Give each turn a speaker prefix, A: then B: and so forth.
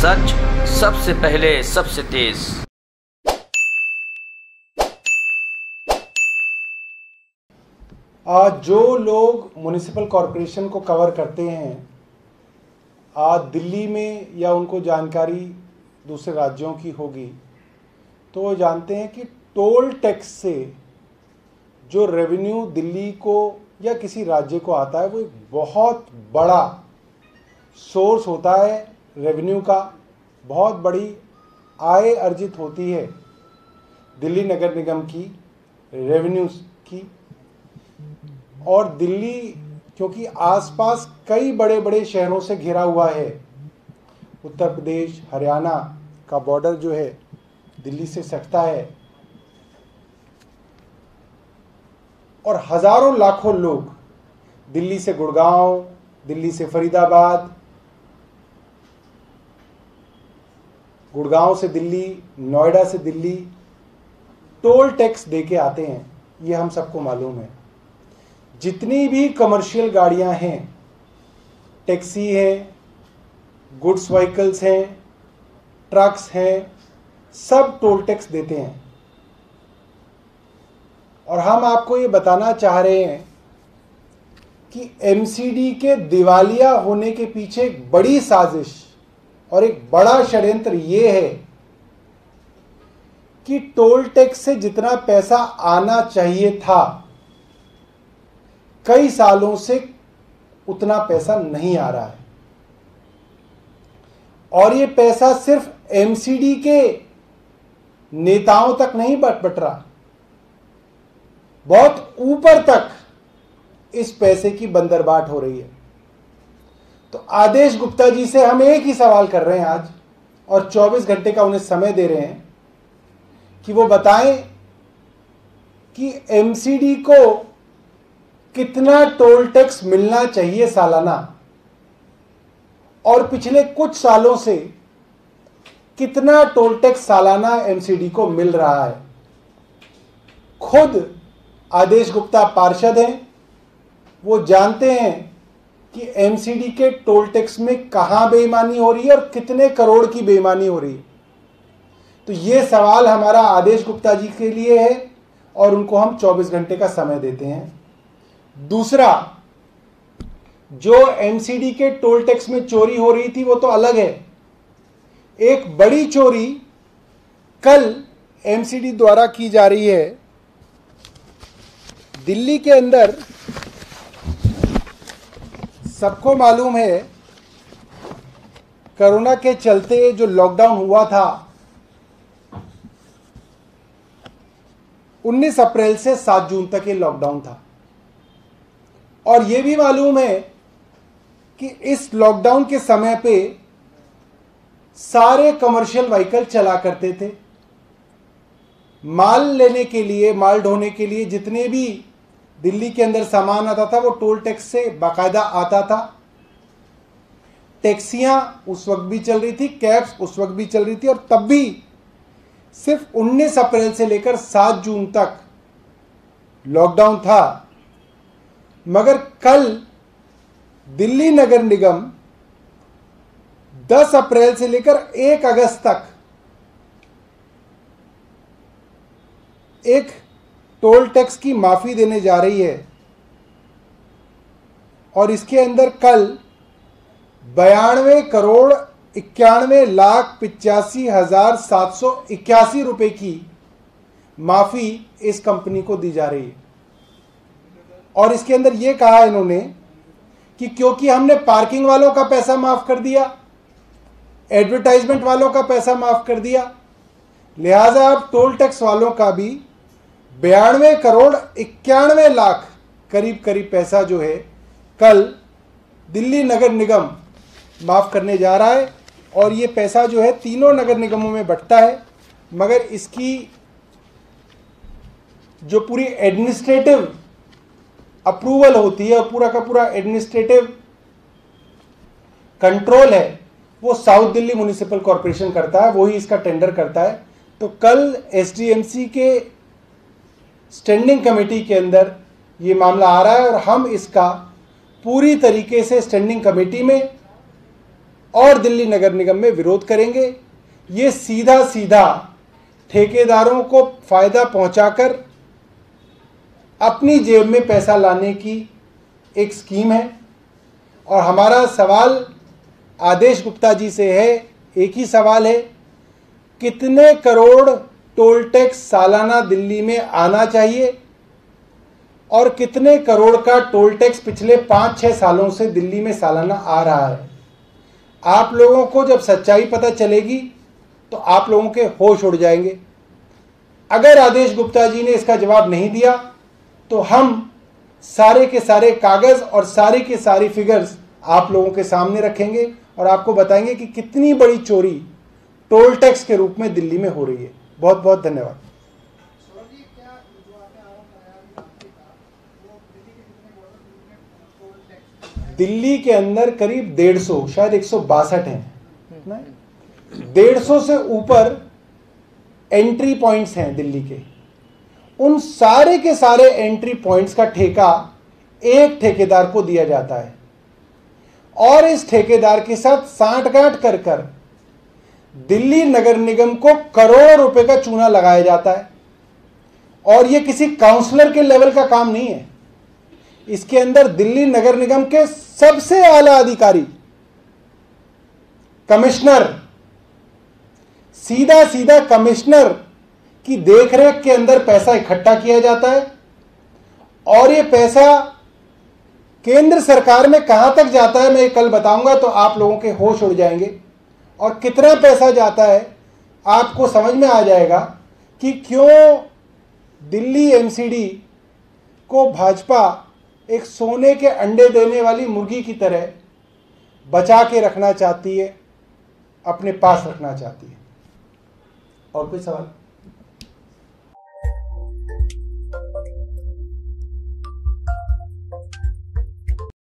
A: सच सबसे पहले सबसे तेज।
B: जो लोग म्युनिसिपल कॉरपोरेशन को कवर करते हैं दिल्ली में, या उनको जानकारी दूसरे राज्यों की होगी, तो वो जानते हैं कि टोल टैक्स से जो रेवेन्यू दिल्ली को या किसी राज्य को आता है वो एक बहुत बड़ा सोर्स होता है रेवेन्यू का। बहुत बड़ी आय अर्जित होती है दिल्ली नगर निगम की रेवेन्यूज की। और दिल्ली क्योंकि आसपास कई बड़े बड़े शहरों से घिरा हुआ है, उत्तर प्रदेश हरियाणा का बॉर्डर जो है दिल्ली से सटता है, और हजारों लाखों लोग दिल्ली से गुड़गांव, दिल्ली से फरीदाबाद, गुड़गांव से दिल्ली, नोएडा से दिल्ली टोल टैक्स देके आते हैं। ये हम सबको मालूम है। जितनी भी कमर्शियल गाड़ियां हैं, टैक्सी हैं, गुड्स व्हीकल्स हैं, ट्रक्स हैं, सब टोल टैक्स देते हैं। और हम आपको ये बताना चाह रहे हैं कि एमसीडी के दिवालिया होने के पीछे एक बड़ी साजिश और एक बड़ा षड्यंत्र ये है कि टोल टैक्स से जितना पैसा आना चाहिए था, कई सालों से उतना पैसा नहीं आ रहा है। और ये पैसा सिर्फ एमसीडी के नेताओं तक नहीं बट रहा, बहुत ऊपर तक इस पैसे की बंदरबाट हो रही है। तो आदेश गुप्ता जी से हम एक ही सवाल कर रहे हैं आज, और 24 घंटे का उन्हें समय दे रहे हैं कि वो बताएं कि एमसीडी को कितना टोल टैक्स मिलना चाहिए सालाना, और पिछले कुछ सालों से कितना टोल टैक्स सालाना एमसीडी को मिल रहा है। खुद आदेश गुप्ता पार्षद हैं, वो जानते हैं कि एमसीडी के टोल टैक्स में कहां बेईमानी हो रही है और कितने करोड़ की बेईमानी हो रही है। तो ये सवाल हमारा आदेश गुप्ता जी के लिए है और उनको हम 24 घंटे का समय देते हैं। दूसरा, जो एमसीडी के टोल टैक्स में चोरी हो रही थी वो तो अलग है। एक बड़ी चोरी कल एमसीडी द्वारा की जा रही है। दिल्ली के अंदर सबको मालूम है, कोरोना के चलते जो लॉकडाउन हुआ था 19 अप्रैल से 7 जून तक ये लॉकडाउन था। और यह भी मालूम है कि इस लॉकडाउन के समय पे सारे कमर्शियल व्हीकल चला करते थे। माल लेने के लिए, माल ढोने के लिए जितने भी दिल्ली के अंदर सामान आता था वो टोल टैक्स से बाकायदा आता था। टैक्सियां उस वक्त भी चल रही थी, कैब्स उस वक्त भी चल रही थी, और तब भी सिर्फ 19 अप्रैल से लेकर 7 जून तक लॉकडाउन था। मगर कल दिल्ली नगर निगम 10 अप्रैल से लेकर 1 अगस्त तक एक टोल टैक्स की माफी देने जा रही है। और इसके अंदर कल 92,91,85,781 रुपए की माफी इस कंपनी को दी जा रही है। और इसके अंदर यह कहा इन्होंने कि क्योंकि हमने पार्किंग वालों का पैसा माफ कर दिया, एडवर्टाइजमेंट वालों का पैसा माफ कर दिया, लिहाजा अब टोल टैक्स वालों का भी 92,91,00,000 करीब पैसा जो है कल दिल्ली नगर निगम माफ करने जा रहा है। और ये पैसा जो है तीनों नगर निगमों में बंटता है, मगर इसकी जो पूरी एडमिनिस्ट्रेटिव अप्रूवल होती है और पूरा का पूरा एडमिनिस्ट्रेटिव कंट्रोल है वो साउथ दिल्ली म्युनिसिपल कॉरपोरेशन करता है, वही इसका टेंडर करता है। तो कल एसडीएमसी के स्टैंडिंग कमेटी के अंदर ये मामला आ रहा है और हम इसका पूरी तरीके से स्टैंडिंग कमेटी में और दिल्ली नगर निगम में विरोध करेंगे। ये सीधा सीधा ठेकेदारों को फायदा पहुंचाकर अपनी जेब में पैसा लाने की एक स्कीम है। और हमारा सवाल आदेश गुप्ता जी से है, एक ही सवाल है, कितने करोड़ टोल टैक्स सालाना दिल्ली में आना चाहिए और कितने करोड़ का टोल टैक्स पिछले 5-6 सालों से दिल्ली में सालाना आ रहा है। आप लोगों को जब सच्चाई पता चलेगी तो आप लोगों के होश उड़ जाएंगे। अगर आदेश गुप्ता जी ने इसका जवाब नहीं दिया तो हम सारे के सारे कागज और सारी के सारी फिगर्स आप लोगों के सामने रखेंगे और आपको बताएंगे कि कितनी बड़ी चोरी टोल टैक्स के रूप में दिल्ली में हो रही है। बहुत बहुत धन्यवाद। दिल्ली के अंदर करीब 150, शायद 162 हैं, 150 से ऊपर एंट्री पॉइंट्स हैं दिल्ली के। उन सारे के सारे एंट्री पॉइंट्स का ठेका एक ठेकेदार को दिया जाता है और इस ठेकेदार के साथ सांठगांठ कर कर दिल्ली नगर निगम को करोड़ों रुपए का चूना लगाया जाता है। और यह किसी काउंसलर के लेवल का काम नहीं है, इसके अंदर दिल्ली नगर निगम के सबसे आला अधिकारी, कमिश्नर, सीधा सीधा कमिश्नर की देखरेख के अंदर पैसा इकट्ठा किया जाता है। और ये पैसा केंद्र सरकार में कहां तक जाता है मैं कल बताऊंगा तो आप लोगों के होश उड़ जाएंगे। और कितना पैसा जाता है आपको समझ में आ जाएगा कि क्यों दिल्ली एमसीडी को भाजपा एक सोने के अंडे देने वाली मुर्गी की तरह बचा के रखना चाहती है, अपने पास रखना चाहती है। और कोई सवाल?